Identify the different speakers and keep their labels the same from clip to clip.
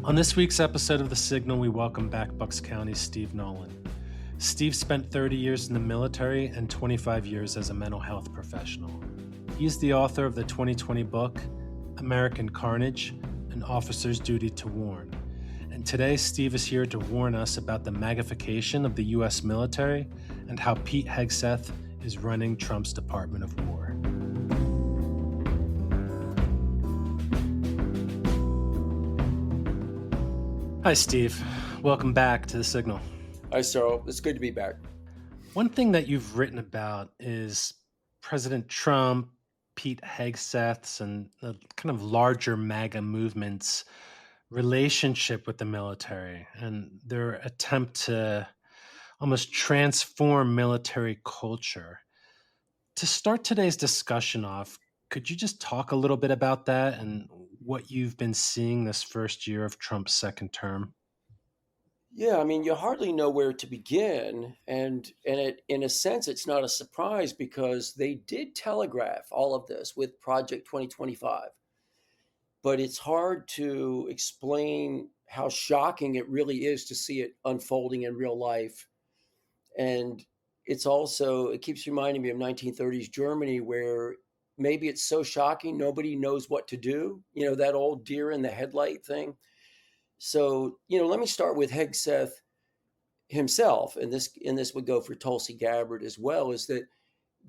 Speaker 1: On this week's episode of The Signal, we welcome back Bucks County's Steve Nolan. Steve spent 30 years in the military and 25 years as a mental health professional. He's the author of the 2020 book, American Carnage, An Officer's Duty to Warn. And today, Steve is here to warn us about the MAGA-fication of the U.S. military and how Pete Hegseth is running Trump's Department of War. Hi, Steve. Welcome back to The Signal.
Speaker 2: Hi, Cyril. It's good to be back.
Speaker 1: One thing that you've written about is President Trump, Pete Hegseth's, and the kind of larger MAGA movement's relationship with the military and their attempt to almost transform military culture. To start today's discussion off, could you just talk a little bit about that and what you've been seeing this first year of Trump's second term?
Speaker 2: Yeah, I mean, you hardly know where to begin, and in a sense, it's not a surprise because they did telegraph all of this with Project 2025. But it's hard to explain how shocking it really is to see it unfolding in real life. And it keeps reminding me of 1930s Germany, where maybe it's so shocking nobody knows what to do. You know, that old deer in the headlight thing. So, let me start with Hegseth himself, and this would go for Tulsi Gabbard as well, is that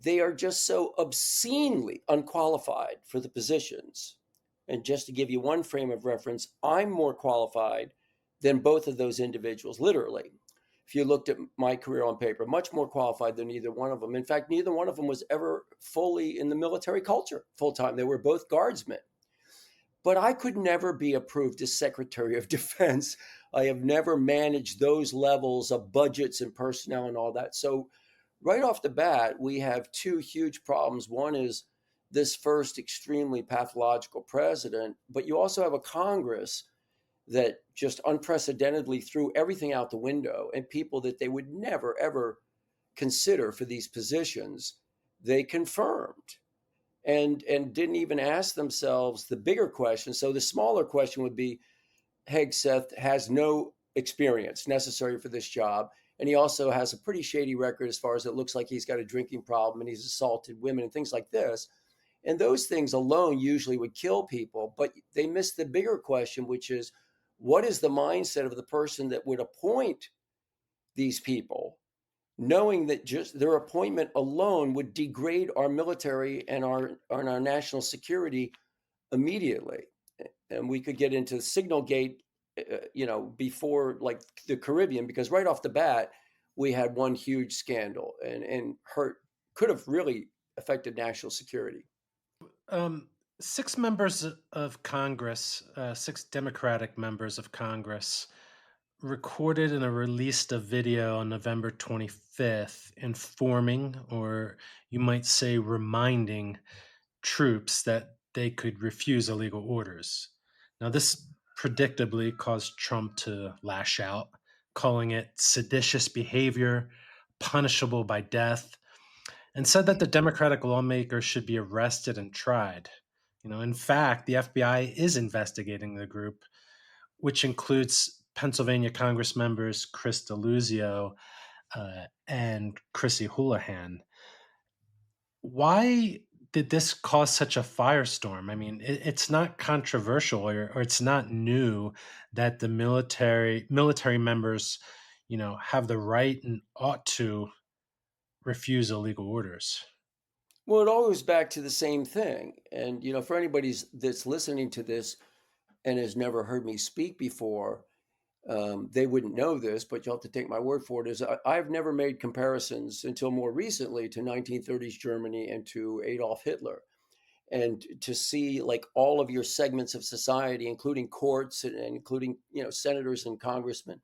Speaker 2: they are just so obscenely unqualified for the positions. And just to give you one frame of reference, I'm more qualified than both of those individuals, literally. If you looked at my career on paper, much more qualified than either one of them. In fact, neither one of them was ever fully in the military culture full time. They were both guardsmen. But I could never be approved as Secretary of Defense. I have never managed those levels of budgets and personnel and all that. So right off the bat, we have two huge problems. One is this first extremely pathological president, but you also have a Congress that just unprecedentedly threw everything out the window, and people that they would never, ever consider for these positions, they confirmed. And didn't even ask themselves the bigger question. So the smaller question would be, Hegseth has no experience necessary for this job. And he also has a pretty shady record as far as it looks like he's got a drinking problem and he's assaulted women and things like this. And those things alone usually would kill people. But they missed the bigger question, which is, what is the mindset of the person that would appoint these people, knowing that just their appointment alone would degrade our military and our national security immediately? And we could get into Signal Gate, before like the Caribbean, because right off the bat, we had one huge scandal and could have really affected national security.
Speaker 1: Six members of Congress, six Democratic members of Congress, recorded and released a video on November 25th informing, or you might say reminding, troops that they could refuse illegal orders. Now, this predictably caused Trump to lash out, calling it seditious behavior, punishable by death, and said that the Democratic lawmakers should be arrested and tried. In fact, the FBI is investigating the group, which includes Pennsylvania Congress members Chris Deluzio and Chrissy Houlihan. Why did this cause such a firestorm? I mean, it's not controversial or it's not new that the military members, have the right and ought to refuse illegal orders.
Speaker 2: Well, it all goes back to the same thing. And, for anybody that's listening to this and has never heard me speak before, they wouldn't know this, but you'll have to take my word for it, is I've never made comparisons until more recently to 1930s Germany and to Adolf Hitler. And to see like all of your segments of society, including courts and including, senators and congressmen,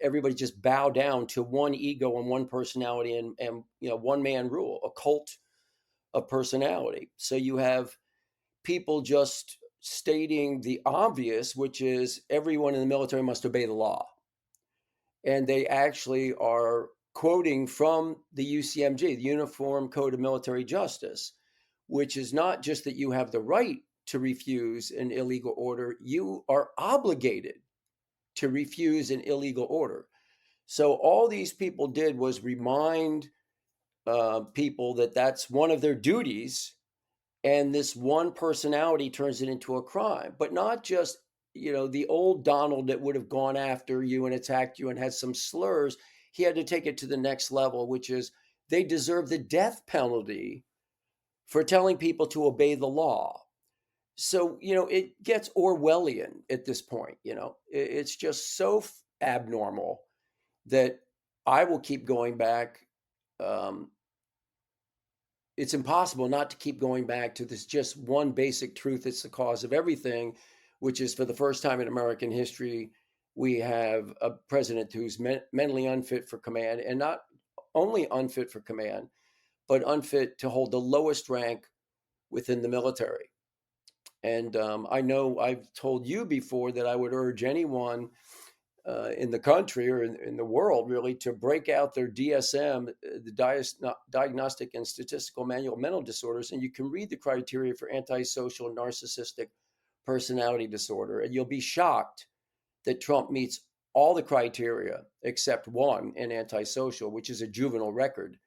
Speaker 2: everybody just bow down to one ego and one personality and one man rule, a cult of personality. So you have people just stating the obvious, which is everyone in the military must obey the law. And they actually are quoting from the UCMJ, the Uniform Code of Military Justice, which is not just that you have the right to refuse an illegal order. You are obligated to refuse an illegal order. So all these people did was remind people that that's one of their duties, and this one personality turns it into a crime. But not just, the old Donald that would have gone after you and attacked you and had some slurs. He had to take it to the next level, which is they deserve the death penalty for telling people to obey the law. So, it gets Orwellian at this point. It's just so abnormal that I will keep going back. Um, it's impossible not to keep going back to this just one basic truth. It's the cause of everything, which is, for the first time in American history, we have a president who's mentally unfit for command, and not only unfit for command, but unfit to hold the lowest rank within the military. And I know I've told you before that I would urge anyone in the country, or in the world really, to break out their DSM, the Diagnostic and Statistical Manual of Mental Disorders, and you can read the criteria for antisocial narcissistic personality disorder, and you'll be shocked that Trump meets all the criteria except one in antisocial, which is a juvenile record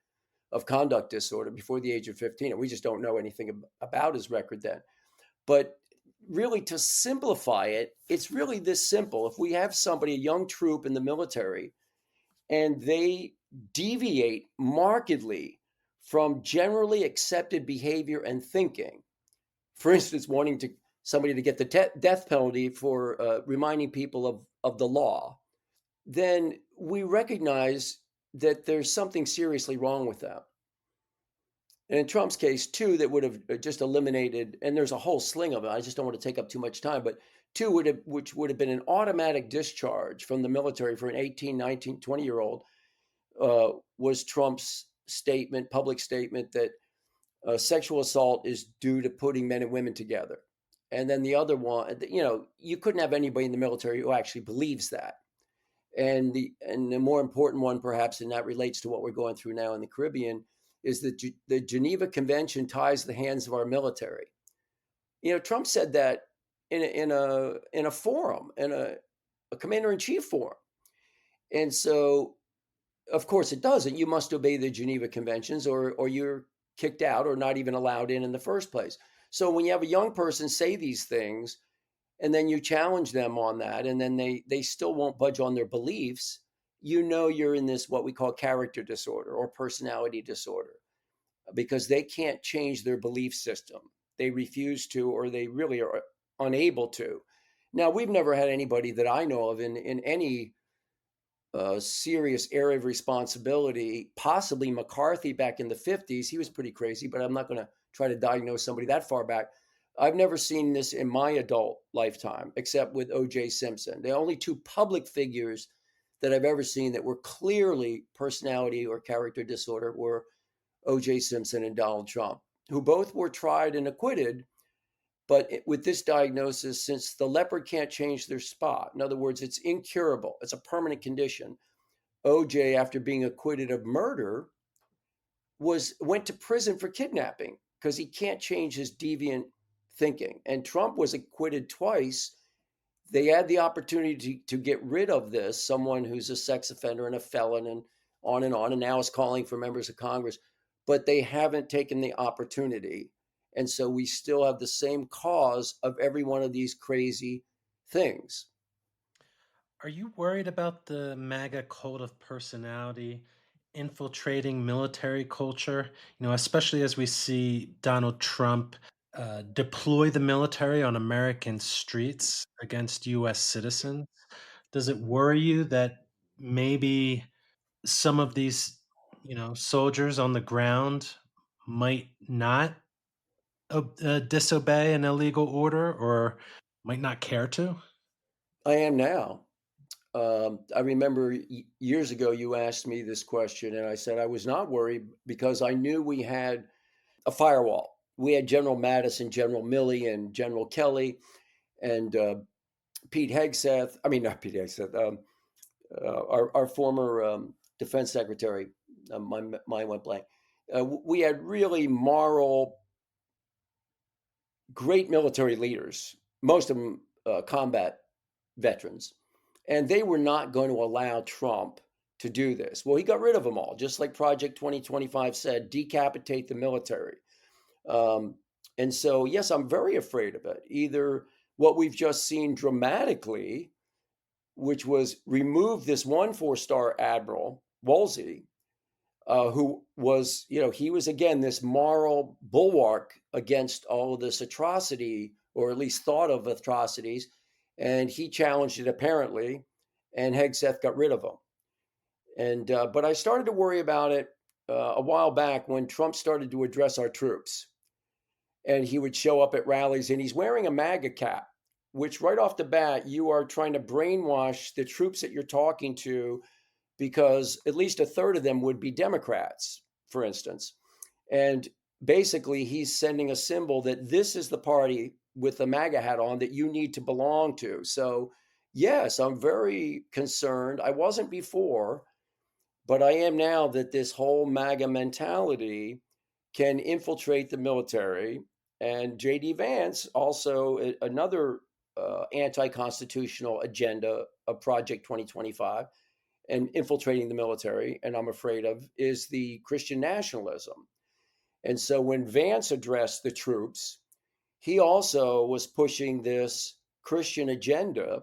Speaker 2: of conduct disorder before the age of 15. And we just don't know anything about his record then. But really, to simplify it, it's really this simple. If we have somebody, a young troop in the military, and they deviate markedly from generally accepted behavior and thinking, for instance, wanting somebody to get the death penalty for reminding people of the law, then we recognize that there's something seriously wrong with them. And in Trump's case, two that would have just eliminated, and there's a whole sling of it. I just don't want to take up too much time, but two which would have been an automatic discharge from the military for an 18, 19, 20-year-old, was Trump's public statement that sexual assault is due to putting men and women together. And then the other one, you couldn't have anybody in the military who actually believes that. And the more important one, perhaps, and that relates to what we're going through now in the Caribbean, is that the Geneva Convention ties the hands of our military. Trump said that in a forum, in a commander-in-chief forum. And so, of course, it doesn't. You must obey the Geneva Conventions, or you're kicked out or not even allowed in the first place. So when you have a young person say these things, and then you challenge them on that, and then they still won't budge on their beliefs, you're in this, what we call character disorder or personality disorder, because they can't change their belief system. They refuse to, or they really are unable to. Now, we've never had anybody that I know of in any serious area of responsibility, possibly McCarthy back in the 50s. He was pretty crazy, but I'm not going to try to diagnose somebody that far back. I've never seen this in my adult lifetime, except with O.J. Simpson. The only two public figures that I've ever seen that were clearly personality or character disorder were O.J. Simpson and Donald Trump, who both were tried and acquitted. But with this diagnosis, since the leopard can't change their spot, in other words, it's incurable, it's a permanent condition. O.J., after being acquitted of murder, went to prison for kidnapping because he can't change his deviant thinking. And Trump was acquitted twice. They had the opportunity to get rid of this, someone who's a sex offender and a felon and on, and now is calling for members of Congress, but they haven't taken the opportunity. And so we still have the same cause of every one of these crazy things.
Speaker 1: Are you worried about the MAGA cult of personality infiltrating military culture? Especially as we see Donald Trump deploy the military on American streets against U.S. citizens. Does it worry you that maybe some of these, soldiers on the ground might not disobey an illegal order, or might not care to?
Speaker 2: I am now. I remember years ago you asked me this question, and I said I was not worried because I knew we had a firewall. We had General Mattis and General Milley and General Kelly and Pete Hegseth. I mean, not Pete Hegseth. Our former defense secretary. My mind went blank. We had really moral great military leaders, most of them combat veterans, and they were not going to allow Trump to do this. Well, he got rid of them all, just like Project 2025 said, decapitate the military. Um, and so, yes, I'm very afraid of it. Either what we've just seen dramatically, which was remove this one four-star admiral, Woolsey, who was, he was again this moral bulwark against all of this atrocity, or at least thought of atrocities, and he challenged it apparently, and Hegseth got rid of him. And but I started to worry about it a while back when Trump started to address our troops, and he would show up at rallies, and he's wearing a MAGA cap, which right off the bat you are trying to brainwash the troops that you're talking to, because at least a third of them would be Democrats, for instance. And basically, he's sending a symbol that this is the party with the MAGA hat on that you need to belong to. So, yes, I'm very concerned. I wasn't before, but I am now, that this whole MAGA mentality can infiltrate the military. And J.D. Vance, also another anti constitutional agenda of Project 2025 and infiltrating the military, and I'm afraid of, is the Christian nationalism. And so when Vance addressed the troops, he also was pushing this Christian agenda,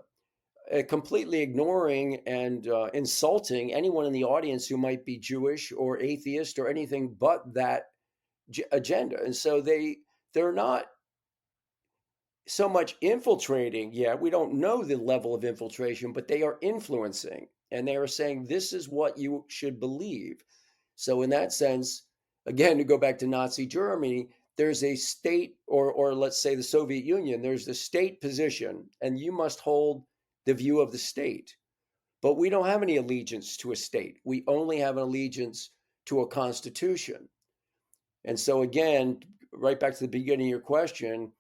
Speaker 2: completely ignoring and insulting anyone in the audience who might be Jewish or atheist or anything but that agenda. And so they're not so much infiltrating yet. We don't know the level of infiltration, but they are influencing, and they are saying this is what you should believe. So in that sense, again, to go back to Nazi Germany, there's a state, or let's say the Soviet Union, there's the state position, and you must hold the view of the state. But we don't have any allegiance to a state. We only have an allegiance to a constitution. And so again, right back to the beginning of your question,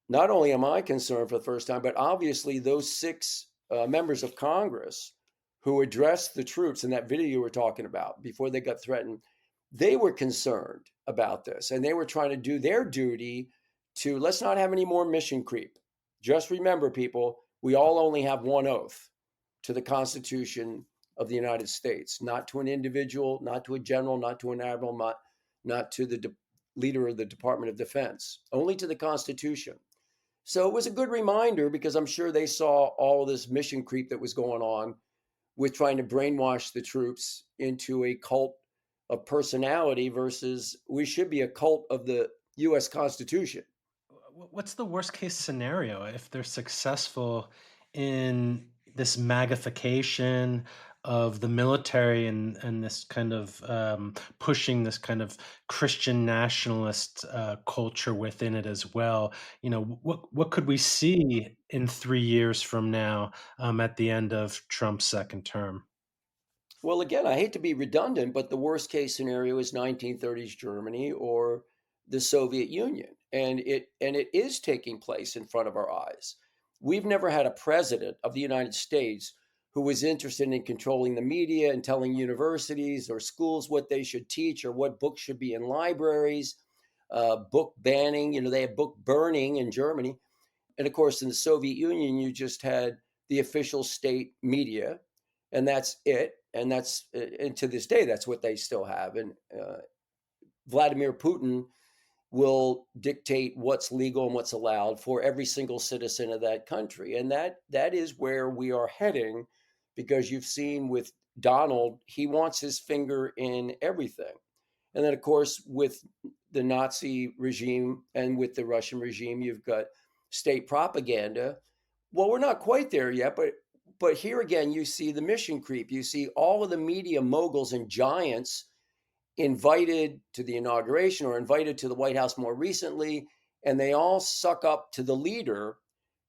Speaker 2: not only am I concerned for the first time, but obviously those six members of Congress who addressed the troops in that video you were talking about before they got threatened, they were concerned about this, and they were trying to do their duty to, let's not have any more mission creep. Just remember, people, we all only have one oath: to the Constitution of the United States, not to an individual, not to a general, not to an admiral, not to the leader of the Department of Defense, only to the Constitution. So it was a good reminder, because I'm sure they saw all of this mission creep that was going on with trying to brainwash the troops into a cult of personality, versus we should be a cult of the U.S. Constitution.
Speaker 1: What's the worst case scenario if they're successful in this MAGA-fication of the military, and this kind of pushing this kind of Christian nationalist culture within it as well? What could we see in 3 years from now, at the end of Trump's second term?
Speaker 2: Well, again, I hate to be redundant, but the worst case scenario is 1930s Germany or the Soviet Union, and it is taking place in front of our eyes. We've never had a president of the United States who was interested in controlling the media and telling universities or schools what they should teach or what books should be in libraries. Book banning, they had book burning in Germany, and of course in the Soviet Union you just had the official state media, and that's it. And to this day, that's what they still have. And Vladimir Putin will dictate what's legal and what's allowed for every single citizen of that country. And that is where we are heading, because you've seen with Donald, he wants his finger in everything. And then, of course, with the Nazi regime and with the Russian regime, you've got state propaganda. Well, we're not quite there yet, but here again, you see the mission creep. You see all of the media moguls and giants invited to the inauguration or invited to the White House more recently, and they all suck up to the leader,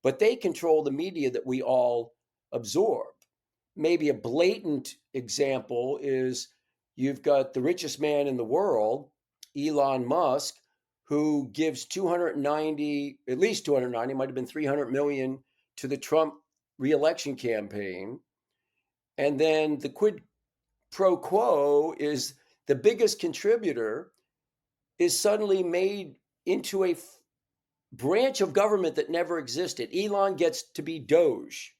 Speaker 2: but they control the media that we all absorb. Maybe a blatant example is you've got the richest man in the world, Elon Musk, who gives 290, at least 290, might have been 300 million to the Trump reelection campaign. And then the quid pro quo is the biggest contributor is suddenly made into a branch of government that never existed. Elon gets to be Doge.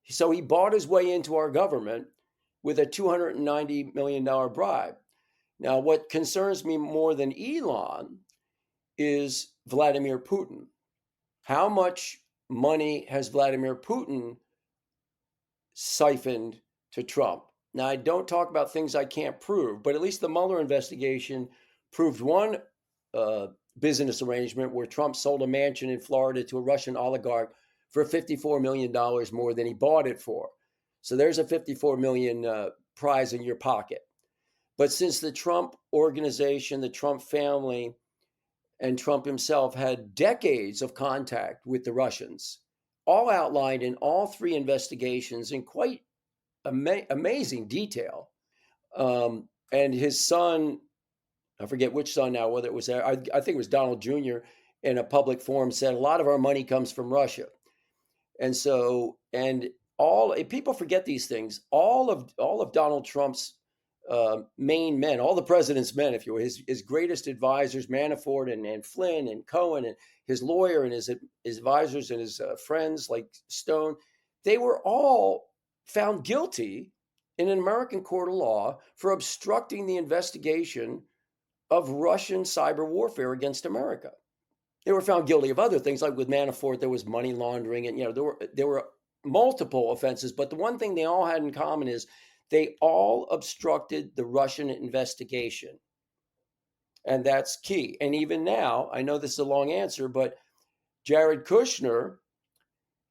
Speaker 2: So he bought his way into our government with a $290 million bribe. Now, what concerns me more than Elon is Vladimir Putin. How much money has Vladimir Putin siphoned to Trump? Now, I don't talk about things I can't prove, but at least the Mueller investigation proved one uh, business arrangement where Trump sold a mansion in Florida to a Russian oligarch for $54 million more than he bought it for. So there's a $54 million prize in your pocket. But since the Trump organization, the Trump family, and Trump himself had decades of contact with the Russians, all outlined in all three investigations in quite amazing detail. And his son, I forget which son now, whether it was, I think it was Donald Jr., in a public forum said a lot of our money comes from Russia. And so, and all people forget these things. All of Donald Trump's main men, all the president's men, if you will, his greatest advisors, Manafort and Flynn and Cohen, and his lawyer and his advisors and his friends like Stone, they were all found guilty in an American court of law for obstructing the investigation of Russian cyber warfare against America. They were found guilty of other things, like with Manafort, there was money laundering, and there were multiple offenses. But the one thing they all had in common is they all obstructed the Russian investigation, and that's key. And even now, I know this is a long answer, but Jared Kushner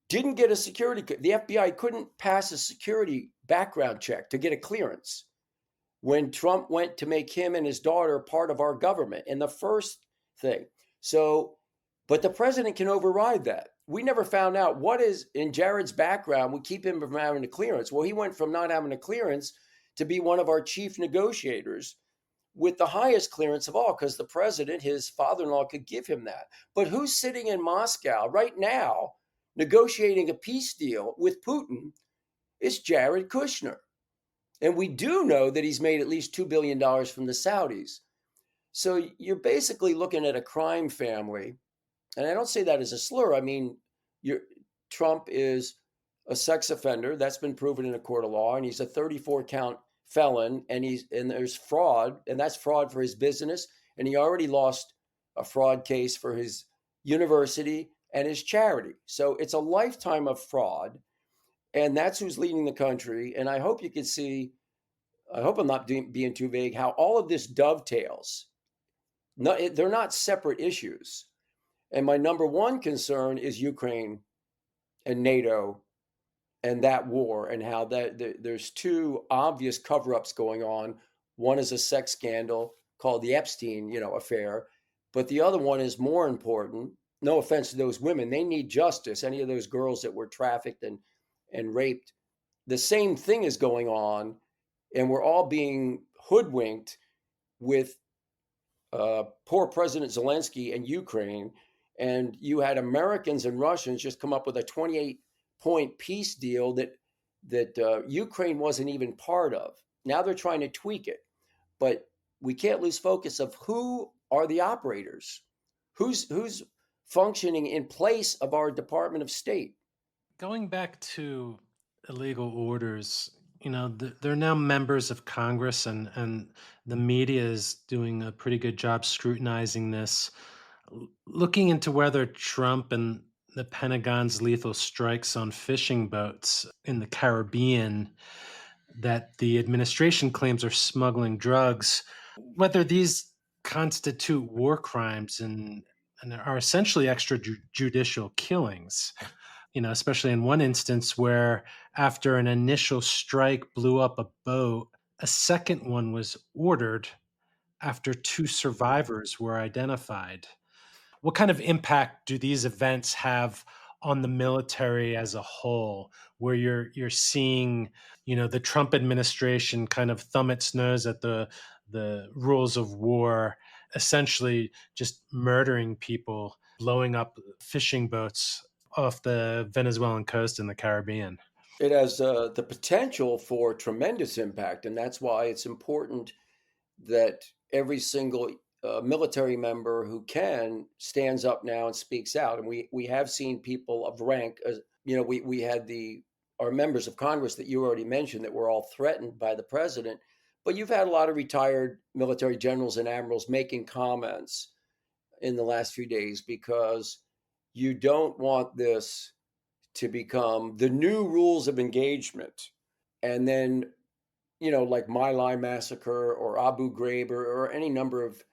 Speaker 2: didn't get a security. The FBI couldn't pass a security background check to get a clearance when Trump went to make him and his daughter part of our government in the first thing. So, but the president can override that. We never found out what is in Jared's background would keep him from having a clearance. Well, he went from not having a clearance to be one of our chief negotiators with the highest clearance of all, because the president, his father-in-law, could give him that. But who's sitting in Moscow right now negotiating a peace deal with Putin is Jared Kushner. And we do know that he's made at least $2 billion from the Saudis. So you're basically looking at a crime family. And I don't say that as a slur. I mean, Trump is a sex offender. That's been proven in a court of law. And he's a 34 count felon. And there's fraud. And that's fraud for his business. And he already lost a fraud case for his university and his charity. So it's a lifetime of fraud. And that's who's leading the country. And I hope you can see, I hope I'm not being too vague, how all of this dovetails. No, they're not separate issues. And my number one concern is Ukraine and NATO and that war, and how there's two obvious cover-ups going on. One is a sex scandal called the Epstein, affair, but the other one is more important. No offense to those women, they need justice. Any of those girls that were trafficked and raped, the same thing is going on, and we're all being hoodwinked with poor President Zelensky and Ukraine. And you had Americans and Russians just come up with a 28-point peace deal that Ukraine wasn't even part of. Now they're trying to tweak it, but we can't lose focus of who are the operators, who's functioning in place of our Department of State.
Speaker 1: Going back to illegal orders, they're now members of Congress, and the media is doing a pretty good job scrutinizing this, looking into whether Trump and the Pentagon's lethal strikes on fishing boats in the Caribbean that the administration claims are smuggling drugs, whether these constitute war crimes and are essentially extrajudicial killings. Especially in one instance where after an initial strike blew up a boat, a second one was ordered after two survivors were identified. What kind of impact do these events have on the military as a whole, where you're seeing, the Trump administration kind of thumb its nose at the rules of war, essentially just murdering people, blowing up fishing boats off the Venezuelan coast in the Caribbean?
Speaker 2: It has the potential for tremendous impact, and that's why it's important that every single military member who can stands up now and speaks out. And we have seen people of rank, we had our members of Congress that you already mentioned that were all threatened by the president. But you've had a lot of retired military generals and admirals making comments in the last few days because you don't want this to become the new rules of engagement. And then, like My Lai massacre or Abu Ghraib or any number of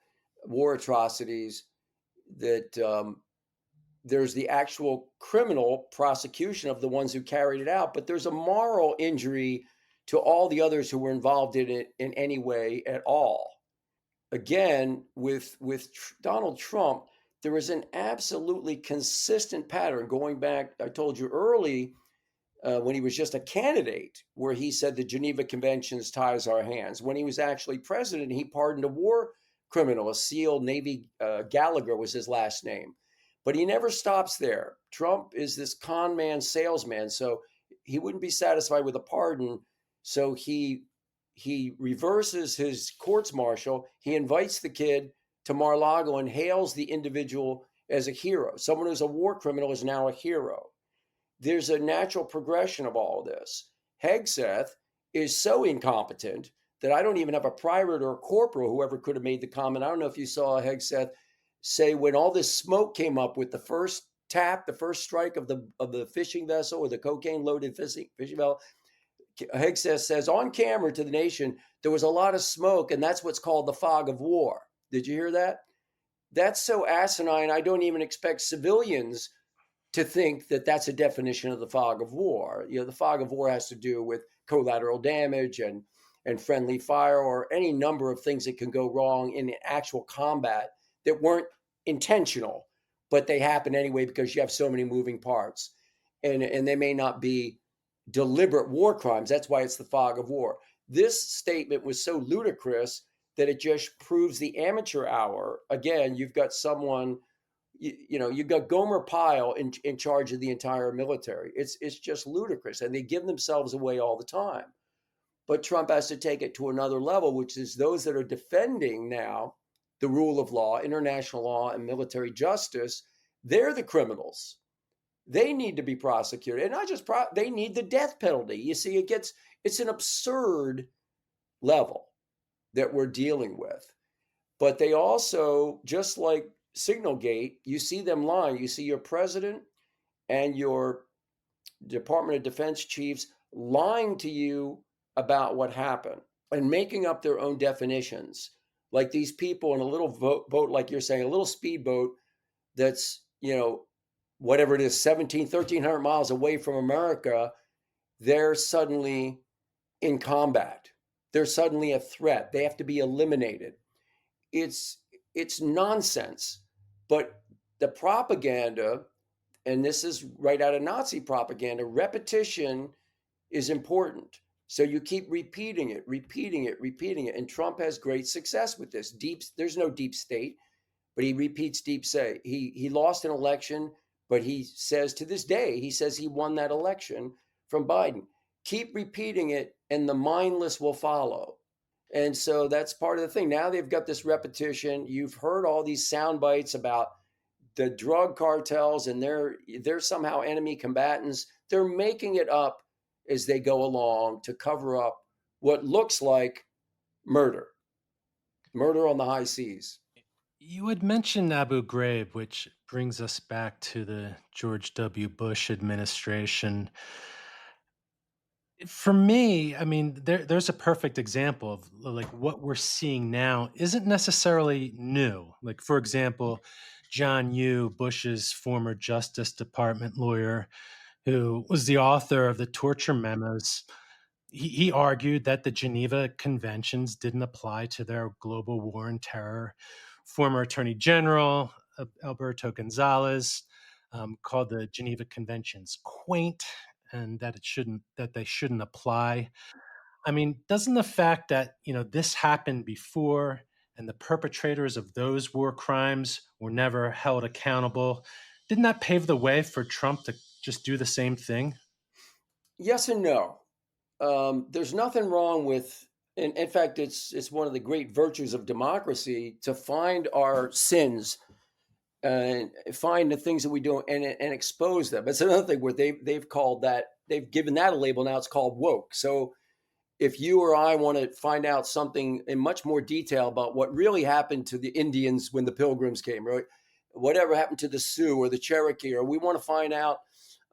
Speaker 2: war atrocities that there's the actual criminal prosecution of the ones who carried it out, but there's a moral injury to all the others who were involved in it in any way at all. Again, with Donald Trump, there is an absolutely consistent pattern going back. I told you early when he was just a candidate, where he said the Geneva Conventions ties our hands. When he was actually president, he pardoned a war criminal, a SEAL Navy Gallagher was his last name. But he never stops there. Trump is this con man, salesman, so he wouldn't be satisfied with a pardon. So he reverses his courts martial. He invites the kid to Mar-a-Lago and hails the individual as a hero. Someone who's a war criminal is now a hero. There's a natural progression of all of this. Hegseth is so incompetent that I don't even have a private or a corporal whoever could have made the comment. I don't know if you saw Hegseth say when all this smoke came up with the first tap, the first strike of the fishing vessel or the cocaine loaded fishing vessel. Hegseth says on camera to the nation, there was a lot of smoke, and that's what's called the fog of war. Did you hear that? That's so asinine. I don't even expect civilians to think that that's a definition of the fog of war. The fog of war has to do with collateral damage and friendly fire or any number of things that can go wrong in actual combat that weren't intentional, but they happen anyway because you have so many moving parts. And they may not be deliberate war crimes. That's why it's the fog of war. This statement was so ludicrous that it just proves the amateur hour. Again, you've got someone, you've got Gomer Pyle in charge of the entire military. It's just ludicrous, and they give themselves away all the time. But Trump has to take it to another level, which is those that are defending now the rule of law, international law, and military justice. They're the criminals. They need to be prosecuted, and not just they need the death penalty. You see, it's an absurd level that we're dealing with. But they also, just like Signalgate, you see them lying. You see your president and your Department of Defense chiefs lying to you about what happened and making up their own definitions. Like these people in a little boat, like you're saying, a little speedboat that's, whatever it is, 1,300 miles away from America, they're suddenly in combat. They're suddenly a threat. They have to be eliminated. It's nonsense. But the propaganda, and this is right out of Nazi propaganda, repetition is important. So you keep repeating it. And Trump has great success with this. There's no deep state, but he repeats deep state. He lost an election, but he says to this day, he won that election from Biden. Keep repeating it, and the mindless will follow. And so that's part of the thing. Now they've got this repetition. You've heard all these sound bites about the drug cartels, and they're somehow enemy combatants. They're making it up as they go along to cover up what looks like murder on the high seas.
Speaker 1: You had mentioned Abu Ghraib, which brings us back to the George W. Bush administration. For me, I mean, there's a perfect example of like what we're seeing now isn't necessarily new. Like, for example, John Yoo, Bush's former Justice Department lawyer, who was the author of the torture memos, he argued that the Geneva Conventions didn't apply to their global war on terror. Former Attorney General Alberto Gonzalez called the Geneva Conventions quaint and that they shouldn't apply. I mean, doesn't the fact that this happened before and the perpetrators of those war crimes were never held accountable, didn't that pave the way for Trump to just do the same thing?
Speaker 2: Yes and no. There's nothing wrong with And in fact, it's one of the great virtues of democracy to find our sins and find the things that we do and expose them. It's another thing where they've called that, they've given that a label now. It's called woke. So if you or I want to find out something in much more detail about what really happened to the Indians when the Pilgrims came, right? Whatever happened to the Sioux or the Cherokee, or we want to find out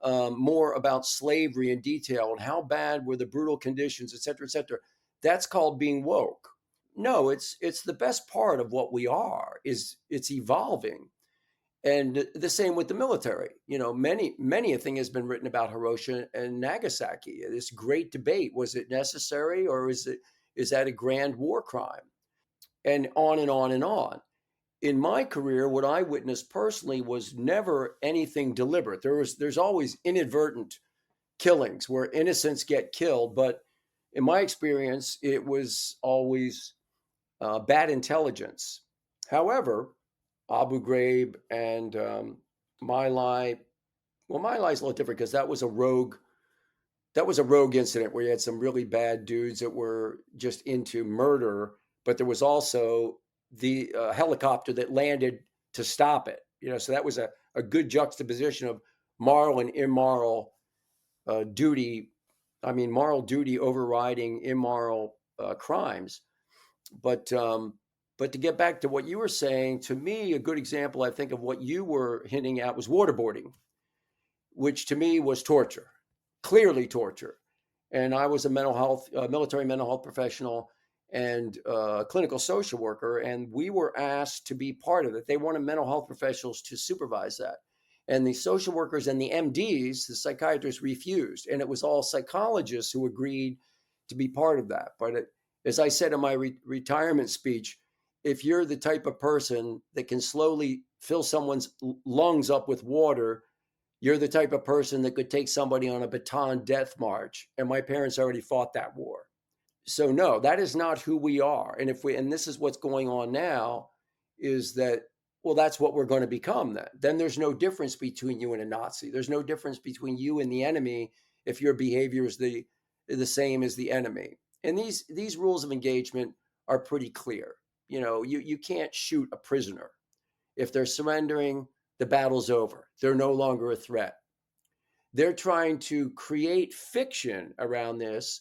Speaker 2: more about slavery in detail and how bad were the brutal conditions, et cetera, et cetera. That's called being woke. No, it's the best part of what we are, is it's evolving. And the same with the military. You know, many a thing has been written about Hiroshima and Nagasaki. This great debate: was it necessary, or is that a grand war crime? And on and on and on. In my career, what I witnessed personally was never anything deliberate. There's always inadvertent killings where innocents get killed, but in my experience, it was always bad intelligence. However, Abu Ghraib and My Lai. Well, My Lai is a little different because that was a rogue. That was a rogue incident where you had some really bad dudes that were just into murder, but there was also the helicopter that landed to stop it. You know, so that was a good juxtaposition of moral and immoral duty. I mean, moral duty overriding immoral crimes. But but to get back to what you were saying, to me, a good example, I think, of what you were hinting at was waterboarding, which to me was torture, clearly torture. And I was a military mental health professional and clinical social worker, and we were asked to be part of it. They wanted mental health professionals to supervise that. And the social workers and the MDs, the psychiatrists, refused. And it was all psychologists who agreed to be part of that. But as I said in my retirement speech, if you're the type of person that can slowly fill someone's lungs up with water, you're the type of person that could take somebody on a Bataan death march. And my parents already fought that war. So no, that is not who we are. And this is what's going on now, is that, well, that's what we're going to become then. Then there's no difference between you and a Nazi. There's no difference between you and the enemy if your behavior is the same as the enemy. And these rules of engagement are pretty clear. You know, you can't shoot a prisoner. If they're surrendering, the battle's over. They're no longer a threat. They're trying to create fiction around this,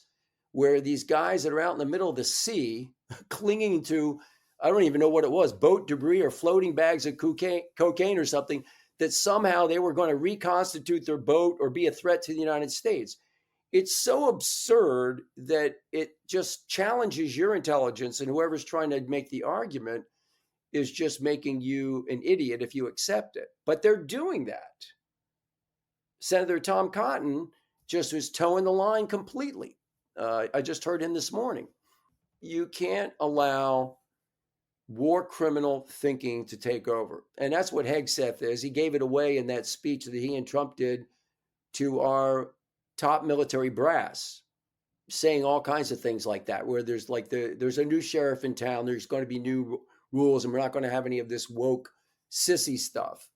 Speaker 2: where these guys that are out in the middle of the sea clinging to, I don't even know what it was, boat debris or floating bags of cocaine or something, that somehow they were going to reconstitute their boat or be a threat to the United States. It's so absurd that it just challenges your intelligence, and whoever's trying to make the argument is just making you an idiot if you accept it. But they're doing that. Senator Tom Cotton just was towing the line completely. I just heard him this morning. You can't allow war criminal thinking to take over. And that's what Hegseth is. He gave it away in that speech that he and Trump did to our top military brass, saying all kinds of things like that, where there's there's a new sheriff in town, there's going to be new rules, and we're not going to have any of this woke sissy stuff.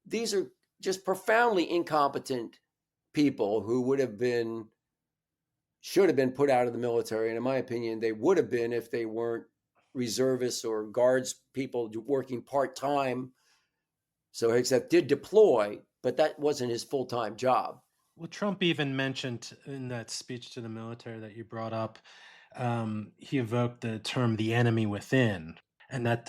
Speaker 2: These are just profoundly incompetent people who should have been put out of the military. And in my opinion, they would have been if they weren't reservists or guards people working part-time. So Hegseth did deploy, but that wasn't his full-time job.
Speaker 1: Well, Trump even mentioned in that speech to the military that you brought up, he evoked the term "the enemy within," and that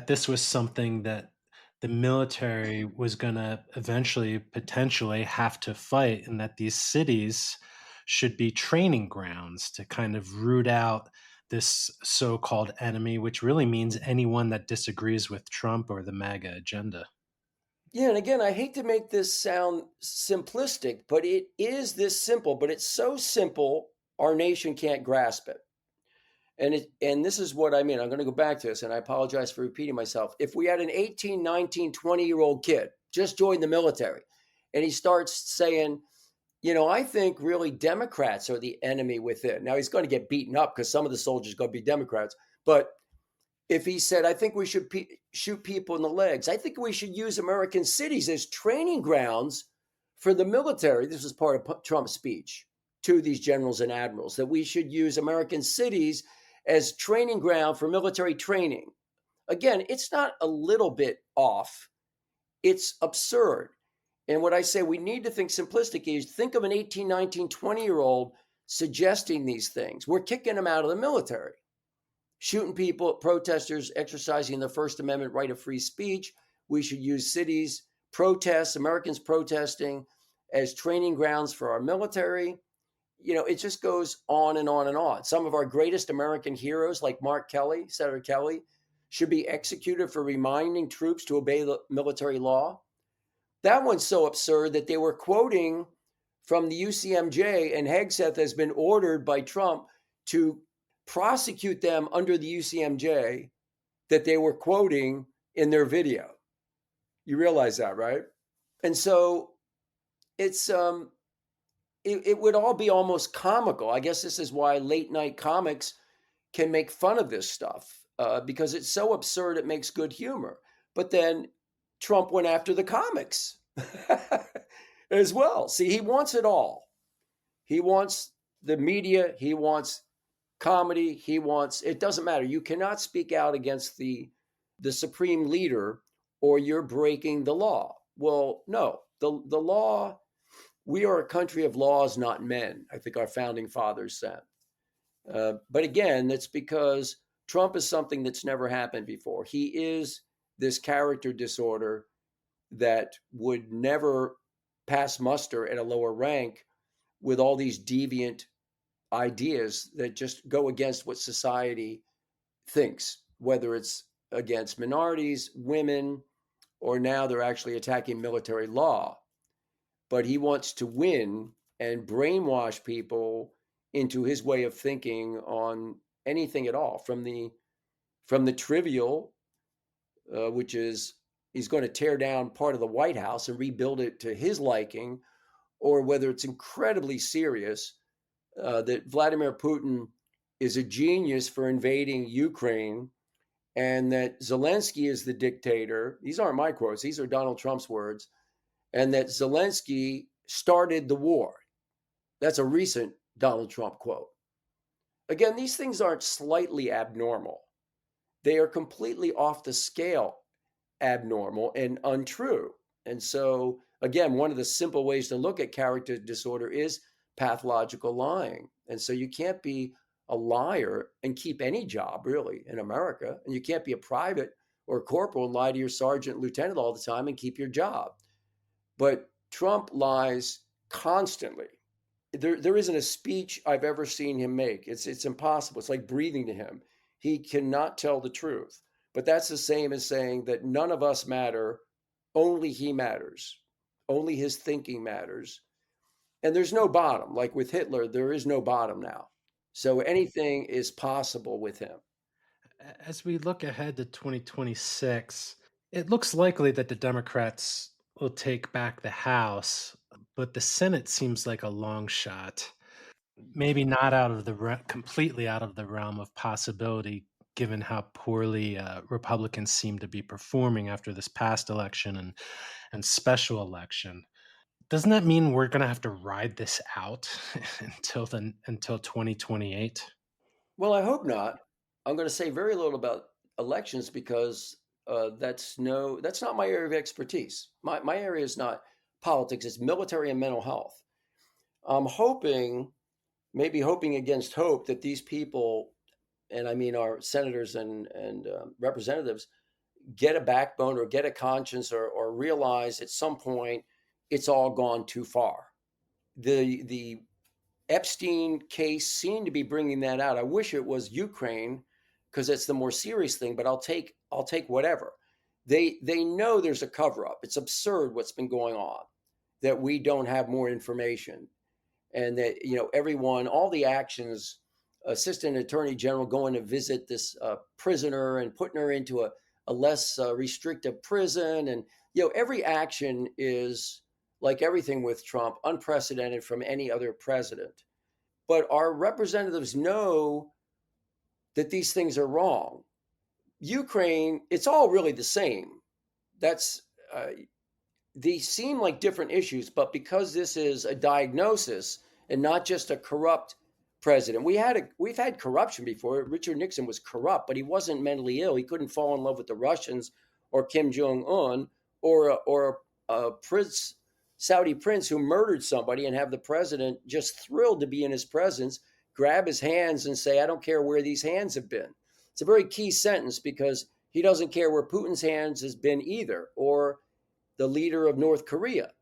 Speaker 1: this was something that the military was going to eventually, potentially, have to fight, and that these cities should be training grounds to kind of root out this so-called enemy, which really means anyone that disagrees with Trump or the MAGA agenda.
Speaker 2: Yeah, and again, I hate to make this sound simplistic, but it is this simple, but it's so simple our nation can't grasp it. And this is what I mean. I'm going to go back to this, and I apologize for repeating myself. If we had an 18, 19, 20-year-old kid just joined the military, and he starts saying, you know, I think really Democrats are the enemy within. Now, he's going to get beaten up because some of the soldiers are going to be Democrats. But if he said, I think we should shoot people in the legs, I think we should use American cities as training grounds for the military. This was part of Trump's speech to these generals and admirals, that we should use American cities as training ground for military training. Again, it's not a little bit off, it's absurd. And what I say we need to think simplistically is think of an 18, 19, 20-year-old suggesting these things. We're kicking them out of the military, shooting people, protesters exercising the First Amendment right of free speech. We should use cities, protests, Americans protesting as training grounds for our military. It just goes on and on and on. Some of our greatest American heroes, like Mark Kelly, Senator Kelly, should be executed for reminding troops to obey the military law. That one's so absurd that they were quoting from the UCMJ, and Hegseth has been ordered by Trump to prosecute them under the UCMJ that they were quoting in their video. You realize that, right? And so it's it would all be almost comical. I guess this is why late night comics can make fun of this stuff, because it's so absurd it makes good humor. But then Trump went after the comics as well. See, he wants it all. He wants the media, he wants comedy, he wants, it doesn't matter. You cannot speak out against the supreme leader or you're breaking the law. Well, no, the law, we are a country of laws, not men, I think our founding fathers said. But again, that's because Trump is something that's never happened before. He is this character disorder that would never pass muster at a lower rank with all these deviant ideas that just go against what society thinks, whether it's against minorities, women, or now they're actually attacking military law. But he wants to win and brainwash people into his way of thinking on anything at all, from the trivial, which is he's going to tear down part of the White House and rebuild it to his liking, or whether it's incredibly serious, that Vladimir Putin is a genius for invading Ukraine, and that Zelensky is the dictator. These aren't my quotes, these are Donald Trump's words. And that Zelensky started the war. That's a recent Donald Trump quote. Again, these things aren't slightly abnormal. They are completely off the scale abnormal and untrue. And so, again, one of the simple ways to look at character disorder is pathological lying. And so you can't be a liar and keep any job, really, in America. And you can't be a private or a corporal and lie to your sergeant, lieutenant all the time and keep your job. But Trump lies constantly. There isn't a speech I've ever seen him make. It's impossible. It's like breathing to him. He cannot tell the truth. But that's the same as saying that none of us matter, only he matters. Only his thinking matters. And there's no bottom. Like with Hitler, there is no bottom now. So anything is possible with him.
Speaker 1: As we look ahead to 2026, it looks likely that the Democrats will take back the House, but the Senate seems like a long shot. Maybe not completely out of the realm of possibility, given how poorly Republicans seem to be performing after this past election and special election. Doesn't that mean we're going to have to ride this out until 2028?
Speaker 2: Well, I hope not. I'm going to say very little about elections because that's not my area of expertise. My area is not politics; it's military and mental health. I'm hoping, maybe hoping against hope, that these people, and I mean our senators and representatives, get a backbone or get a conscience, or realize at some point it's all gone too far. The Epstein case seemed to be bringing that out. I wish it was Ukraine, because it's the more serious thing, but I'll take whatever. They know there's a cover up. It's absurd what's been going on, that we don't have more information, and that everyone, all the actions, Assistant Attorney General going to visit this prisoner and putting her into a less restrictive prison, and every action is, like everything with Trump, unprecedented from any other president. But our representatives know that these things are wrong. Ukraine, it's all really the same. They seem like different issues, but because this is a diagnosis and not just a corrupt president. We've had corruption before. Richard Nixon was corrupt, but he wasn't mentally ill. He couldn't fall in love with the Russians or Kim Jong Un or a Saudi prince who murdered somebody and have the president just thrilled to be in his presence, grab his hands and say, "I don't care where these hands have been." It's a very key sentence because he doesn't care where Putin's hands has been either, or the leader of North Korea.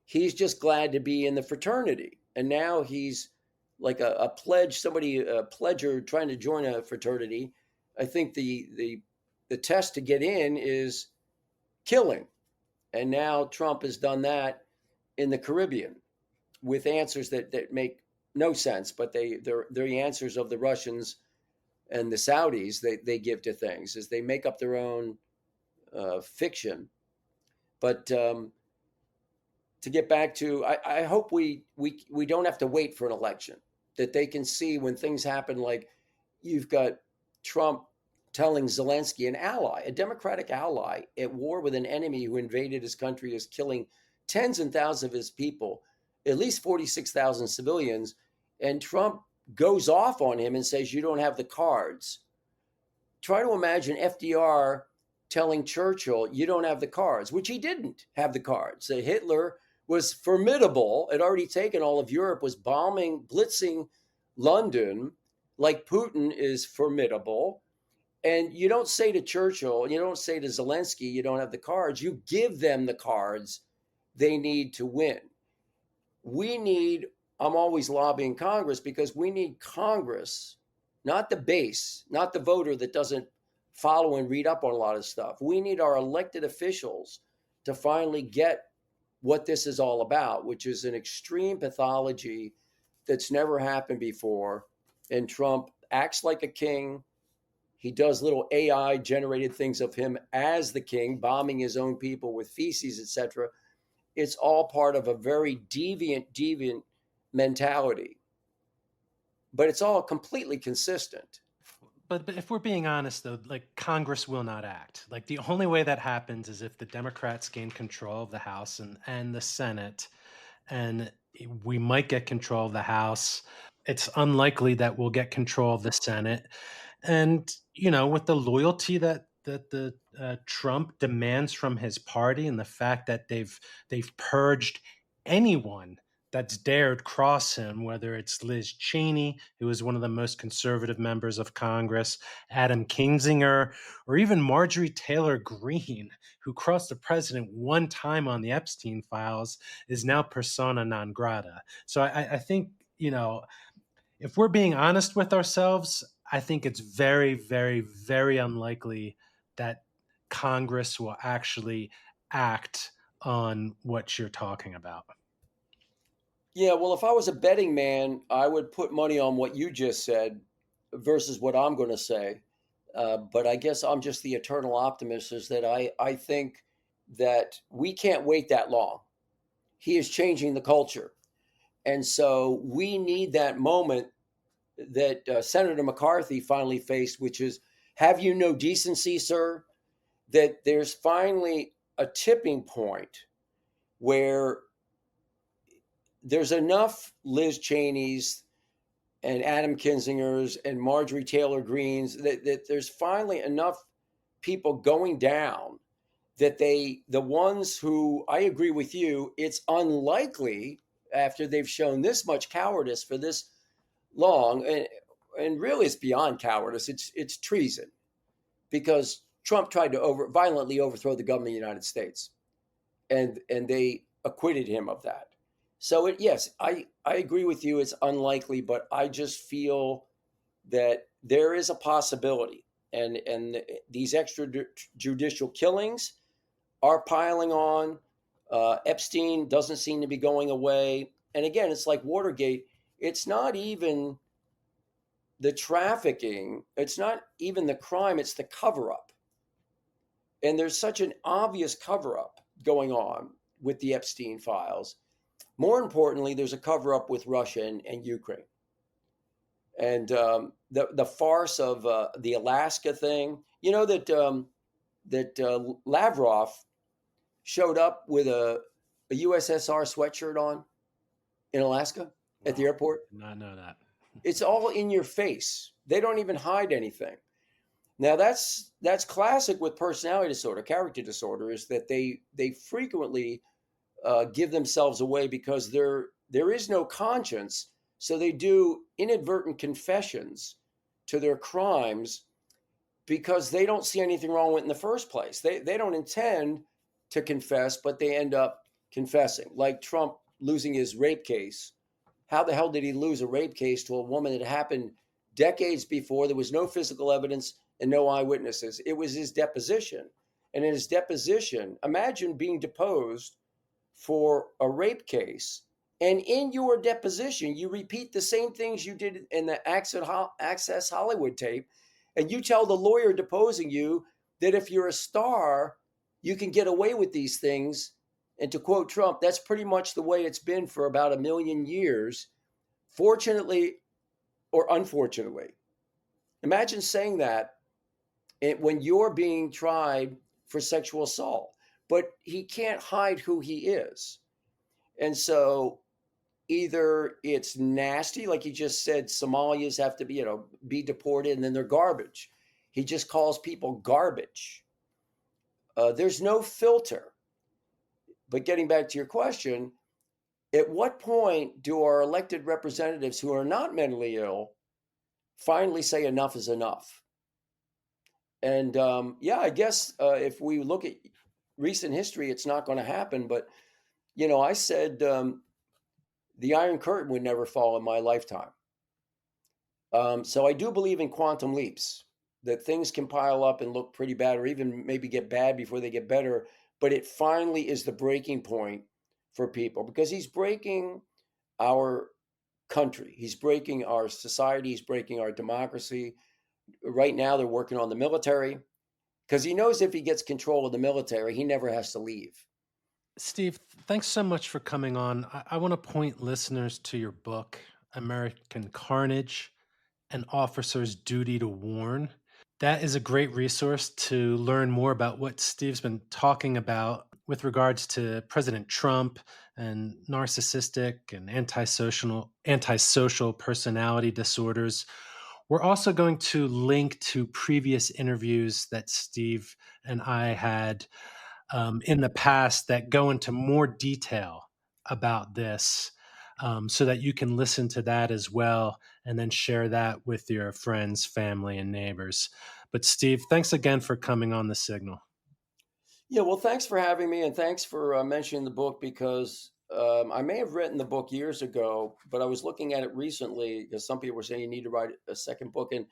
Speaker 2: He's just glad to be in the fraternity. And now he's like a pledge, somebody, a pledger trying to join a fraternity. I think the test to get in is killing. And now Trump has done that in the Caribbean with answers that make no sense, but they're the answers of the Russians and the Saudis they give to things as they make up their own fiction. But to get back to, I hope we don't have to wait for an election, that they can see when things happen, like you've got Trump telling Zelensky, an ally, a Democratic ally, at war with an enemy who invaded his country, is killing tens and thousands of his people, at least 46,000 civilians, and Trump goes off on him and says, "You don't have the cards." Try to imagine FDR telling Churchill, "You don't have the cards," which he didn't have the cards. That Hitler was formidable, had already taken all of Europe, was bombing, blitzing London, like Putin is formidable. And you don't say to Churchill, you don't say to Zelensky, "You don't have the cards." You give them the cards they need to win. I'm always lobbying Congress because we need Congress, not the base, not the voter that doesn't follow and read up on a lot of stuff. We need our elected officials to finally get what this is all about, which is an extreme pathology that's never happened before. And Trump acts like a king. He does little AI generated things of him as the king, bombing his own people with feces, etc. It's all part of a very deviant mentality. But it's all completely consistent.
Speaker 1: But if we're being honest, though, like Congress will not act. Like the only way that happens is if the Democrats gain control of the House and the Senate, and we might get control of the House. It's unlikely that we'll get control of the Senate. And with the loyalty that the Trump demands from his party, and the fact that they've purged anyone that's dared cross him, whether it's Liz Cheney, who is one of the most conservative members of Congress, Adam Kinzinger, or even Marjorie Taylor Greene, who crossed the president one time on the Epstein files, is now persona non grata. So I think, if we're being honest with ourselves, I think it's very, very, very unlikely that Congress will actually act on what you're talking about.
Speaker 2: Yeah, well, if I was a betting man, I would put money on what you just said versus what I'm going to say. But I guess I'm just the eternal optimist, is that I think that we can't wait that long. He is changing the culture. And so we need that moment that Senator McCarthy finally faced, which is, have you no decency, sir? That there's finally a tipping point where there's enough Liz Cheney's and Adam Kinzinger's and Marjorie Taylor Greene's that there's finally enough people going down that the ones who, I agree with you, it's unlikely after they've shown this much cowardice for this long, and really it's beyond cowardice, it's treason, because Trump tried to violently overthrow the government of the United States, and they acquitted him of that. So yes, I agree with you, it's unlikely, but I just feel that there is a possibility, and these extrajudicial killings are piling on. Epstein doesn't seem to be going away. And again, it's like Watergate. It's not even the trafficking. It's not even the crime. It's the cover-up. And there's such an obvious cover-up going on with the Epstein files. More importantly, there's a cover-up with Russia and Ukraine. And the farce of the Alaska thing, that Lavrov showed up with a USSR sweatshirt on in Alaska. at the
Speaker 1: Wow.
Speaker 2: airport.
Speaker 1: Did not know that.
Speaker 2: It's all in your face. They don't even hide anything. Now that's classic with personality disorder, character disorder, is that they frequently give themselves away because there is no conscience, so they do inadvertent confessions to their crimes because they don't see anything wrong with it in the first place. They don't intend to confess, but they end up confessing. Like Trump losing his rape case. How the hell did he lose a rape case to a woman that happened decades before? There was no physical evidence and no eyewitnesses. It was his deposition. And in his deposition, imagine being deposed for a rape case. And in your deposition, you repeat the same things you did in the Access Hollywood tape. And you tell the lawyer deposing you that if you're a star, you can get away with these things. And to quote Trump, that's pretty much the way it's been for about 1,000,000 years, fortunately or unfortunately. Imagine saying that when you're being tried for sexual assault, but he can't hide who he is. And so either it's nasty, like he just said, Somalians have to be deported and then they're garbage. He just calls people garbage. There's no filter. But getting back to your question, at what point do our elected representatives who are not mentally ill finally say enough is enough? And I guess if we look at recent history, it's not going to happen. But, I said the Iron Curtain would never fall in my lifetime. So I do believe in quantum leaps, that things can pile up and look pretty bad or even maybe get bad before they get better. But it finally is the breaking point for people because he's breaking our country. He's breaking our society. He's breaking our democracy. Right now, they're working on the military because he knows if he gets control of the military, he never has to leave.
Speaker 1: Steve, thanks so much for coming on. I want to point listeners to your book, American Carnage, An Officer's Duty to Warn. That is a great resource to learn more about what Steve's been talking about with regards to President Trump and narcissistic and antisocial personality disorders. We're also going to link to previous interviews that Steve and I had in the past that go into more detail about this, so that you can listen to that as well and then share that with your friends, family, and neighbors. But Steve, thanks again for coming on The Signal.
Speaker 2: Yeah, well, thanks for having me, and thanks for mentioning the book because I may have written the book years ago, but I was looking at it recently because some people were saying you need to write a second book, and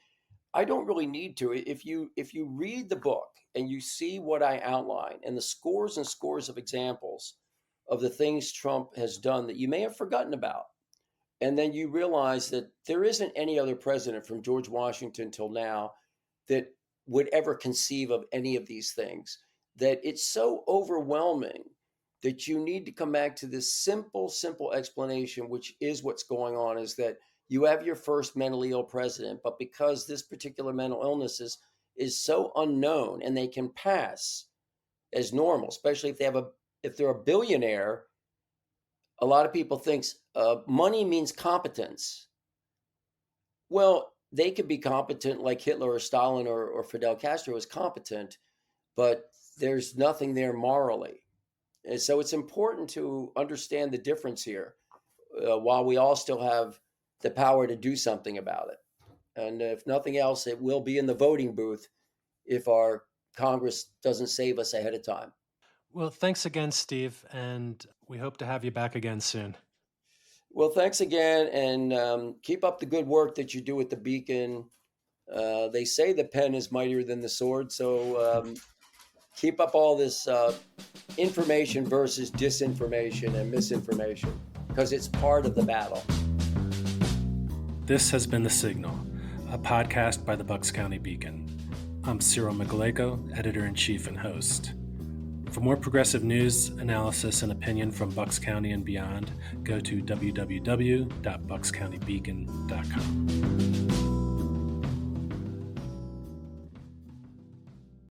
Speaker 2: I don't really need to. If you read the book and you see what I outline and the scores and scores of examples of the things Trump has done that you may have forgotten about, and then you realize that there isn't any other president from George Washington till now that would ever conceive of any of these things, that it's so overwhelming that you need to come back to this simple explanation, which is what's going on, is that you have your first mentally ill president, but because this particular mental illness is so unknown and they can pass as normal, especially if they're a billionaire, a lot of people think money means competence. Well, they could be competent like Hitler or Stalin or Fidel Castro was competent, but there's nothing there morally. And so it's important to understand the difference here while we all still have the power to do something about it. And if nothing else, it will be in the voting booth if our Congress doesn't save us ahead of time.
Speaker 1: Well, thanks again, Steve, and we hope to have you back again soon.
Speaker 2: Well, thanks again, and keep up the good work that you do with the Beacon. They say the pen is mightier than the sword, so keep up all this information versus disinformation and misinformation, because it's part of the battle.
Speaker 1: This has been The Signal, a podcast by the Bucks County Beacon. I'm Cyril Migaleko, editor-in-chief and host. For more progressive news, analysis, and opinion from Bucks County and beyond, go to www.buckscountybeacon.com.